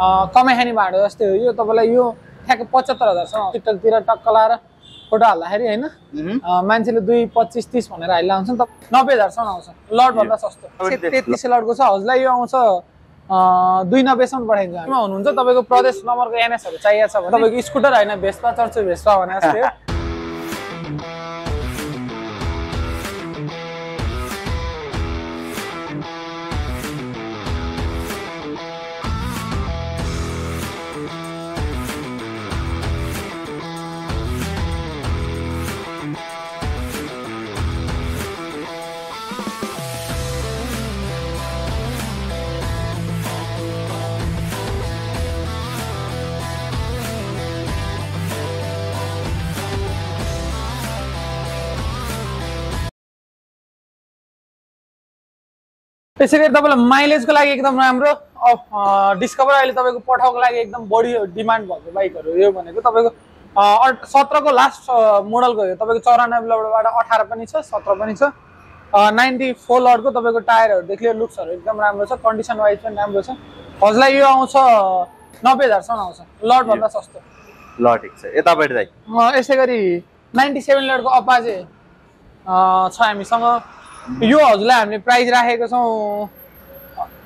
कमाइ खाने भाँडो जस्तै हो यो तपाईँलाई यो ठ्याक्क 75,000 टिकटकतिर टक्क लाएर फोटो हाल्दाखेरि होइन मान्छेले 2, 25, 30 भनेर हाल्दा हुन्छ नि त 90,000 आउँछ लटभन्दा सस्तो 33 लटको छ हजुरलाई यो आउँछ 290 पठाइदिन्छ हामीमा हुनुहुन्छ तपाईँको प्रदेश नम्बरको एनएसहरू चाहिएको छ भने तपाईँको स्कुटर होइन भेस्पा चढ्छु भेस्पा भने जस्तै त्यसैगरी तपाईलाई माइलेजको लागि एकदम राम्रो डिस्कभर अहिले तपाईको पठाउको लागि एकदम बढी डिमान्ड भएको बाइकहरु यो भनेको तपाईको 17 को लास्ट मोडलको हो तपाईको 94 लडबाट 18 पनि छ 17 पनि छ 94 लडको तपाईको टायरहरु देखियो लुक्सहरु एकदम राम्रो छ कन्डिसन वाइज पनि राम्रो छ हजुरलाई यो आउँछ 90,000 सम्म आउँछ लड भन्दा सस्तो ल ठीक छ यताबाट दाइ यसैगरी 97 लडको अपाजे छ हामीसँग यो हजुरलाई हामीले प्राइस राखेको छौं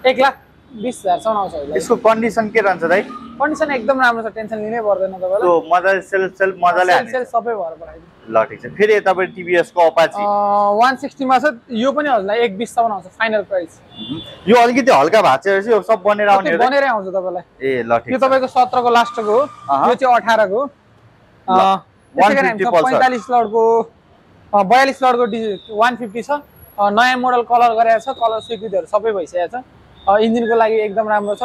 1,20,000 सम्म आउँछ हजुरलाई यसको कन्डिसन के रहन्छ दाइ कन्डिसन एकदम राम्रो छ टेन्सन लिनै पर्दैन तपाईलाई त्यो मजाले सेल्फ मजाले हाल्छ सेल्फ सबै भएर पठाइदिनु ल ठीक छ फेरि यताबाट टिभीएस को अपाचे 160 मा छ यो पनि हजुरलाई 1,20 सम्म आउँछ फाइनल प्राइस यो अलिकति हल्का भाँचेपछि यो सब बनेर आउने हो बनेरै आउँछ तपाईलाई ए ल ठीक यो तपाईको 17 को लास्टको हो यो चाहिँ 18 को 45 लडको 42 लडको 150 छ नयाँ मोडल कलर गरेको छ कलर स्वीकृतिहरु सबै भइसकेको छ इन्जिनको लागि एकदम राम्रो छ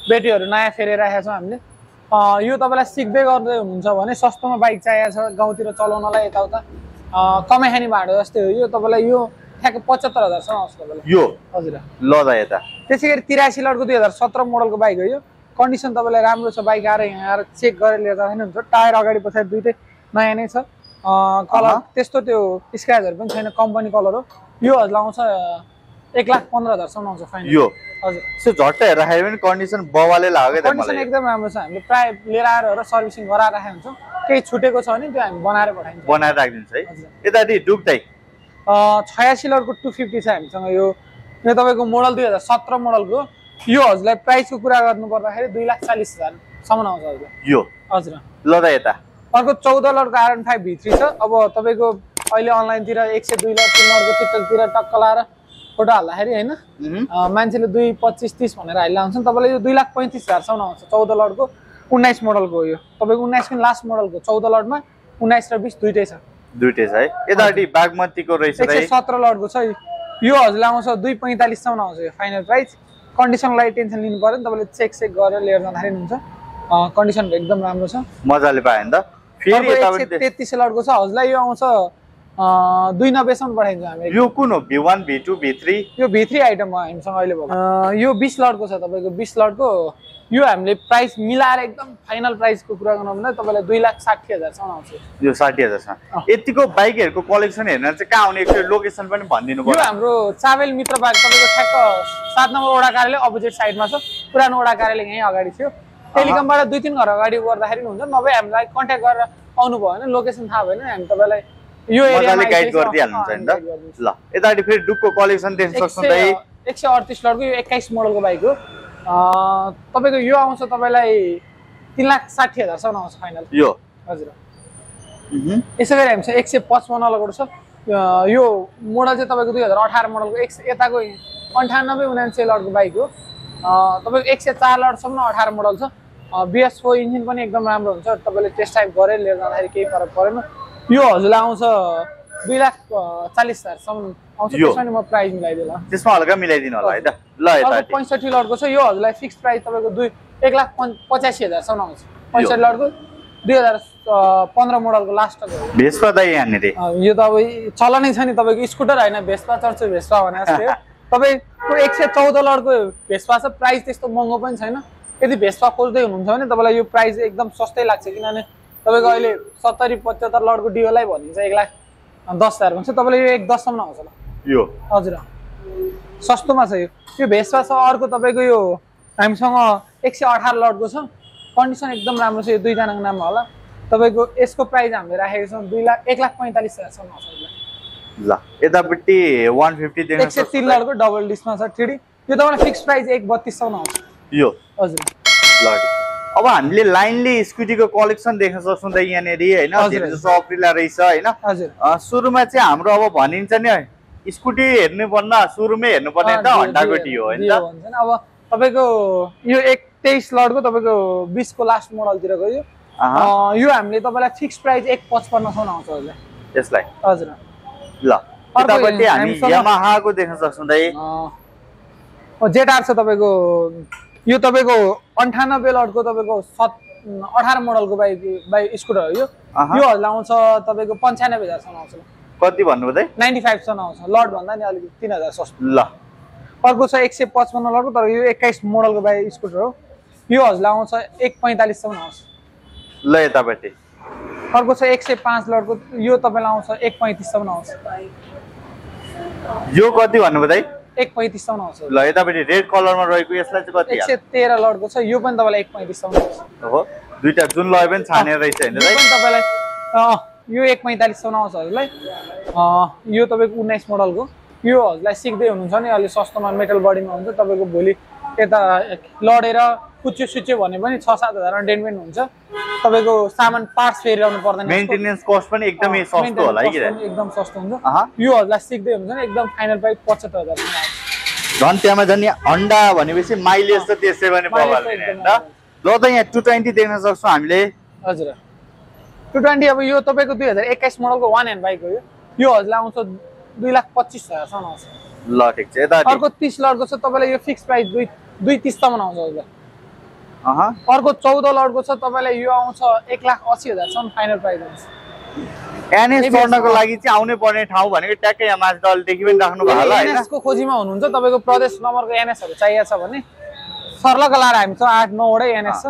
ब्याट्रीहरु नयाँ फेरेर राखेको छ हामीले यो तपाईलाई सिक्दै गर्दै हुनुहुन्छ भने सस्तोमा बाइक चाहिएको छ गाउँतिर चलाउनलाई यताउता कमाइ खाने भाँडो जस्तै हो यो तपाईलाई यो ठ्याक्क 75,000 सम्म आउँछ तपाईलाई यो हजुर ल दा यता त्यसैगरी 83 लडको 2017 मोडलको बाइक हो यो कन्डिसन तपाईलाई राम्रो छ बाइक आएर यहाँ आएर चेक गरेर लिएर जाँदा हुन्छ टायर अगाडि पछाडि दुईटै नयाँ नै छ कलर त्यस्तो त्यो स्क्रैचहरु पनि छैन कम्पनी कलर हो यो हजुरलाई आउँछ 1,15,000 सम्म आउँछ फाइनल यो हजुर सो झट्टै राखेर पनि कन्डिसन बवाले लाग्यो त मलाई कन्डिसन एकदम राम्रो छ हामीले प्राय लिएर आएर सर्भिसिङ गराएर राखेको हुन्छौं केही छुटेको छ भने त्यो हामी बनाएर पठाइदिन्छौँ बनाएर राखिदिन्छ है यताटी डुक्दै 86 लडको 250 छ हामीसँग यो तपाईको मोडल 2017 मोडलको यो हजुरलाई प्राइसको कुरा गर्नु पर्दाखेरि 2,40,000 सम्म आउँछ हजुर यो हजुर ल दा यता अर्को 14 लडको R15 भित्री छ अब तपाईको अहिले अनलाइन तिर 102 लड 3 लडको टिकटकतिर टक्क लाएर फोटो हाल्दाखेरि हैन मान्छेले 2, 25, 30 भनेर हाल्दा हुन्छ तपाईलाई यो 2,35,000 सम्म आउँछ 14 लडको 19 मोडलको हो यो तपाईको 19 पनि लास्ट मोडलको 14 लडमा 19 र 20 दुईटै छ है यताटी बागमतीको रहेछ 117 लडको छ यो हजुरलाई आउँछ 2,45 सम्म आउँछ यो फाइनल प्राइस कन्डिसनलाई टेन्सन लिनु पर्दैन तपाईले चेक गरेर लिएर जाँदाखेरि हुन्छ कन्डिसन एकदम राम्रो छ मजाले पाए नि त फेरि यताबाट 133 लडको छ हजुरलाई यो आउँछ 290 सम्म पठाइदिन्छ हामी यो कुन हो V1 V2 V3 यो V3 आइटम हो हामीसँग अहिले भएको यो 20 लडको छ तपाईको 20 लडको यो हामीले प्राइस मिलाएर एकदम फाइनल प्राइसको कुरा गर्नु भने तपाईलाई 2,60,000 सम्म आउँछ यो 60,000 सम्म यतिको बाइकहरुको कलेक्सन हेर्न चाहिँ कहाँ आउने एकचोटी लोकेसन पनि भनिदिनु पर्यो यो हाम्रो चावेल मित्र बाइक तपाईको ठ्याक्क 7 नम्बर वडा कार्यालय अपोजिट साइडमा छ पुरानो वडा कार्यालय यही अगाडि थियो टेलिकमबाट 2-3 घर अगाडि गर्दाखेरि हुन्छ नभए हामीलाई कन्ट्याक्ट गरेर आउनु भयो भने लोकेसन थाहा भएन हामी तपाईलाई यो एरियामा गाइड गर्दिहाल्नुहुन्छ नि त ल यताटी फेरि डुकको कलेक्सन देख्न सक्नुहुन्छ 138 लडको यो 21 मोडलको बाइक हो तपाईको यो आउँछ तपाईलाई 3,60,000 सम्म आउँछ फाइनल यो हजुर यसैगरी हामीसँग 155 लडको छ यो मोडल चाहिँ तपाईको 2018 मोडलको यताको 98-99 लडको बाइक हो तपाईको 104 लड सम्म 18 मोडल छ BS4 इन्जिन पनि एकदम राम्रो हुन्छ तपाईले टेस्ट ड्राइभ गरेर लिएर जाँदाखेरि केही फरक परेन यो हजुरलाई आउँछ 2,40,000 सम्म आउँछ त्यसमा नि म प्राइस मिलाइदिन्छु त्यसमा हल्का मिलाइदिनु होला है त ल यता 65 लडको छ यो हजुरलाई फिक्स प्राइस तपाईको 1,85,000 सम्म आउँछ 65 लडको 2015 मोडलको लास्टको भेस्पा दाइ यहाँनिर यो त अब चलनै छ नि तपाईको स्कुटर हैन भेस्पा चढ्छु भेस्पा भने जस्तै तपाईको 114 लडको भेस्पा छ प्राइस त्यस्तो महँगो पनि छैन यदि भेस्पा खोज्दै हुनुहुन्छ भने तपाईलाई यो प्राइस एकदम सस्तै लाग्छ किनभने तपाईको अहिले 70-75 लडको डिओलाई भनिन्छ 1,10,000 भन्छ तपाईलाई यो 1,10 सम्म आउँछ ल यो हजुर सस्तोमा छ यो भेस्पा छ अर्को तपाईको यो हामीसँग 118 लटको छ, कन्डिसन एकदम राम्रो छ, यो दुईजनाको नाममा होला। तपाईँको यसको प्राइस हामीले राखेको छौँ 1,45,000 आउँछ। ल यतापट्टि 150 देख्न 103 लटको डबल डिस्कमा छ 3D, यो तपाईँलाई फिक्स प्राइस 1,32,000 आउँछ यो। हजुर ल अब हामीले लाइनली स्कुटीको कलेक्सन देख्न सक्छौँ त यहाँनिर हैन, धेरै जसो अप्रिला रहेछ हैन। हजुर सुरुमा चाहिँ हाम्रो अब भनिन्छ नि स्कुटी हेर्नु पर्दा सुरुमै हेर्नु पर्ने त हन्डाको डियो हो नि त। अब तपाईँको यो 23 लटको तपाईँको 20 को लास्ट मोडलतिरको यो हामीले तपाईँलाई फिक्स प्राइस 1,55,000 आउँछ हजुर यसलाई। हजुर ल यतापट्टि हामी यामाहाको देख्न सक्छौँ दाइ। जेटआर छ तपाईँको, यो तपाईँको 98 लटको तपाईँको 18 मोडलको बाइक स्कुटर हो यो। यो हजुर आउँछ तपाईँको 95,000 आउँछ। कति भन्नुभयो दाइ? 95 आउँछ, लट भन्दा नि अलिकति 3,000 सस्तो। ल अर्को छ 155 लटको, तर यो 21 मोडलको बाइक स्कुटर हो, यो हजुर आउँछ 1,45,000 आउँछ। ल यतापट्टि अर्को छ 105 लटको, यो तपाईँलाई आउँछ 1,35,000 आउँछ। यो कति भन्नुभयो दाइ? 1,35,000 आउँछ। ल यतापट्टि रेड कलरमा रहेको यसलाई चाहिँ कति? 113 लटको छ, यो पनि तपाईँलाई 1,35,000 आउँछ। हो दुईटा जुन लय पनि छानेर रहेछ हैन दाइ? यो पनि तपाईँलाई यो 1,45,000 आउँछ हजुरलाई। यो तपाईँको 19 मोडलको, यो हजुरलाई सिक्दै हुनुहुन्छ नि अलि सस्तोमा मेटल बडीमा हुन्छ, तपाईँको भोलि यता लडेर कुच्यो सुच्यो भने पनि 6-7 हजारमा डेन्ट हुन्छ। तपाईँको सामान पार्ट्स फेरिरहनु पर्दैन, मेन्टेनेन्स कस्ट पनि एकदमै सस्तो होला है कि एकदम सस्तो हुन्छ। यो हजुरलाई सिक्दै हुन्छ नि एकदम फाइनल प्राइस 75,000 आउँछ। झन् त्यहाँ झन् हन्डा भनेपछि माइलेज त त्यसै पनि बगाल्दैन हैन त। ल त यहाँ 220 देख्न सक्छौँ हामीले। हजुर 220 अब यो तपाईँको 2021 मोडलको वान ह्यान्ड बाइक हो यो हजुरलाई आउँछ 2,25,000 आउँछ। ल ठिक छ। यता अर्को 30 लटको छ तपाईँलाई, यो फिक्स प्राइस 2,30,000 आउँछ हजुर। अर्को 14 लटको छ तपाईँलाई, यो आउँछ 1,80,000 फाइनल प्राइस आउँछ। एनएस चढ्नको लागि चाहिँ आउनै पर्ने ठाउँ भनेको ट्याक्कै यहाँ माथि दलदेखि पनि राख्नु भयो होला हैन? एनएस को खोजीमा हुनुहुन्छ, तपाईँको प्रदेश नम्बरको एनएसहरु चाहिएको छ भने सर्लक लाएर हामीसँग 8-9 वटै एनएस छ।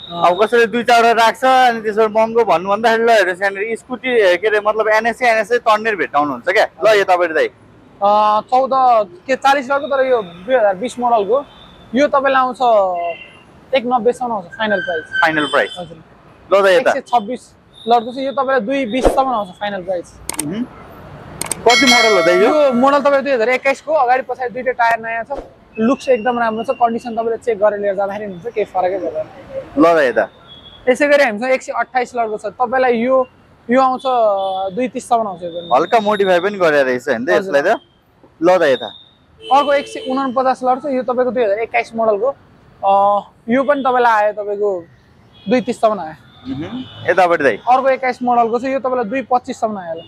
अब कसैले 2-4 राख्छ अनि त्यसबाट महँगो भन्नु भन्दाखेरि ल हेर्नुहोस् यहाँनिर स्कुटी के अरे मतलब एनएसै तन्नेर भेट्टाउनुहुन्छ क्या। ल यो तपाईँले दाइ 14 के 40 लटको, तर यो 2020 मोडलको, यो तपाईँलाई आउँछ 1,90,000 आउँछ फाइनल प्राइस। फाइनल प्राइस हजुर। ल त यता 126 लटको छ, यो तपाईँलाई 2,20,000 आउँछ फाइनल प्राइस। कति मोडल हो दाइ यो? मोडल तपाईको 2021 को, अगाडि पछाडि दुईटै टायर नयाँ छ, लुक्स एकदम राम्रो छ, कन्डिसन तपाईँले चेक गरेर लिएर जाँदाखेरि हुन्छ, केही फरकै पर्दैन। ल त यता यसै गरी हामीसँग 128 लटको छ, तपाईँलाई यो आउँछ 2,30,000 आउँछ। हल्का मोडिफाई पनि गरेर रहेछ हैन त यसलाई त। ल त यता अर्को 149 लट छ, यो तपाईँको 2021 मोडलको, यो पनि तपाईँलाई आयो तपाईँको 2,30,000 आयो। यतापट्टि दाइ अर्को 21 मोडलको छ, यो तपाईँलाई 2,25,000 आयो।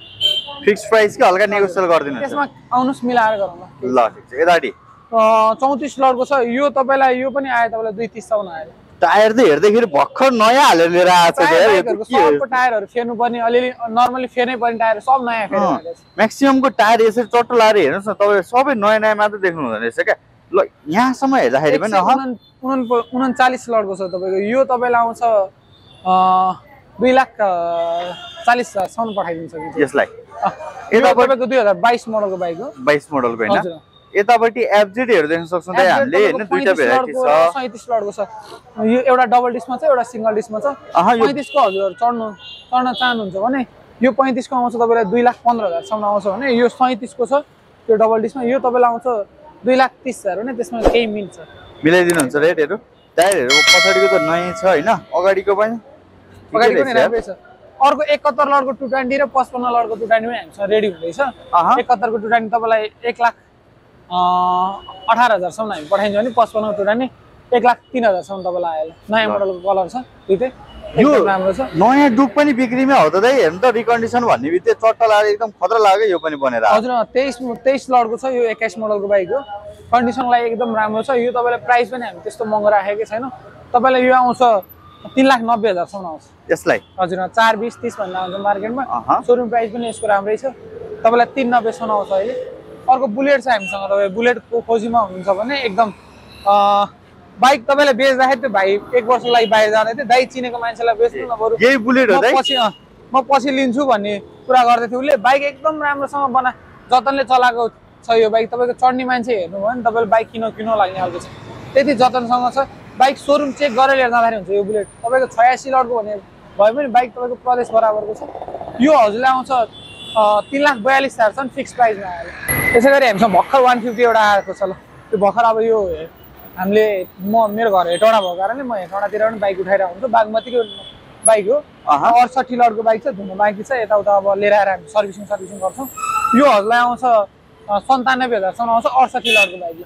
फिक्स प्राइस कि हल्का नेगोसिएट गरिदिनु त्यसमा आउनुस् मिलाएर गरौँ ल। ल ठिक छ। यताटी 34 लटको छ, यो तपाईँलाई यो पनि आयो तपाईँलाई 2,30,000 आयो। टायर त हेर्दाखेरि भर्खर नयाँ हालेर लिएर आएको छ यार। सबको टायरहरु फेर्नु पर्ने, अलिअलि नर्मली फेर्नै पर्ने टायर सब नयाँ फेर्नु। म्याक्सिममको टायर यसरी चट्ट लाएर हेर्नुहोस् न तपाईँ, सबै नयाँ नयाँ मात्र देख्नु हुँदैन रहेछ क्या। ल यहाँसम्म हेर्दाखेरि पनि 39 लटको छ तपाईँको, यो तपाईँलाई आउँछ 2,40,000 पठाइदिन्छ यसलाई। तपाईँको 2022 मोडलको बाइक हो। 22 मोडलको हैन। यतापट्टि एफजेड हेर्नु देख्न सक्छौँ दाइ हामीले हैन, दुईटा भेराइटी छ। 37 लटको छ, यो एउटा डबल डिस्कमा छ, एउटा सिंगल डिस्कमा छ। 35 को हजुर चढ्न चाहनुहुन्छ भने यो 35 को आउँछ तपाईँलाई 2,15,000 सम्म आउँछ भने, यो 37 को छ त्यो डबल डिस्कमा, यो तपाईँलाई आउँछ 2,30,000 भने त्यसमा केही मिल्छ, मिलाइदिनुहुन्छ रेटहरु। टायरहरु पछाडिको त नयाँ छ हैन, अगाडिको पनि राम्रै छ। अर्को 71 लटको 220 र 55 लटको 220 पनि हामीसँग रेडी हुँदैछ। 71 को 220 तपाईँलाई 1,18,000 सम्म हामी पठाइन्छ भने 55 को 220 1,03,000 सम्म तपाईँलाई आयो। नयाँ मोडलको कलर छ, दुईटै एकदम राम्रो छ। नयाँ डुक पनि बिक्रीमै हो त दाइ, हेर्नु त रिकन्डिसन भन्ने बित्तिकै चट्ट लागेर एकदम खतरा लाग्यो यो पनि बनेर। हजुर 23 लटको छ, यो 21 मोडलको बाइक हो, कन्डिसनलाई एकदम राम्रो छ। यो तपाईँलाई प्राइस पनि हामी त्यस्तो महँगो राखेकै छैन, तपाईँलाई यो आउँछ 3,90,000 सम्म आउँछ यसलाई। हजुर 4,20-30 भन्दा आउँछ मार्केटमा। सोरुम प्राइस पनि यसको राम्रै छ, तपाईँलाई 3,90 सम्म आउँछ अहिले। अर्को बुलेट छ हामीसँग, तपाईँ बुलेटको खोजीमा हुनुहुन्छ भने एकदम बाइक तपाईँलाई बेच्दाखेरि त्यो भाइ 1 वर्षको लागि बाहिर जाँदै थियो, दाइ चिनेको मान्छेलाई बेच्नु न बरु यही बुलेट हो दाइ, म पछि लिन्छु भन्ने कुरा गर्दै थियो उसले। बाइक एकदम राम्रोसँग जतनले चलाएको छ यो बाइक, तपाईँको चढ्ने मान्छे हेर्नु भयो भने तपाईँले बाइक किन लाग्ने खालको छ, त्यति जतनसँग छ। बाइक सोरुम चेक गरेर लिएर जाँदाखेरि हुन्छ। यो बुलेट तपाईँको 86 लडको भने भए पनि बाइक तपाईँको प्रदेश बराबरको छ। यो हजुरलाई आउँछ 3,42,000 छ फिक्स प्राइसमा आयो। त्यसै गरी हामीसँग भर्खर 150 एउटा आएको छ। ल त्यो भर्खर अब यो हामीले मेरो घर हेटौँडा भएको कारणले म हेटौँडातिर पनि बाइक उठाइरहेको हुन्छु। बागमतीको बाइक हो, 68 लडको बाइक छ, धुनु बाँकी छ। यताउता अब लिएर आएर हामी सर्भिसिङ गर्छौँ। यो हजुरलाई आउँछ 97,000 सम्म आउँछ 68 लडको बाइक।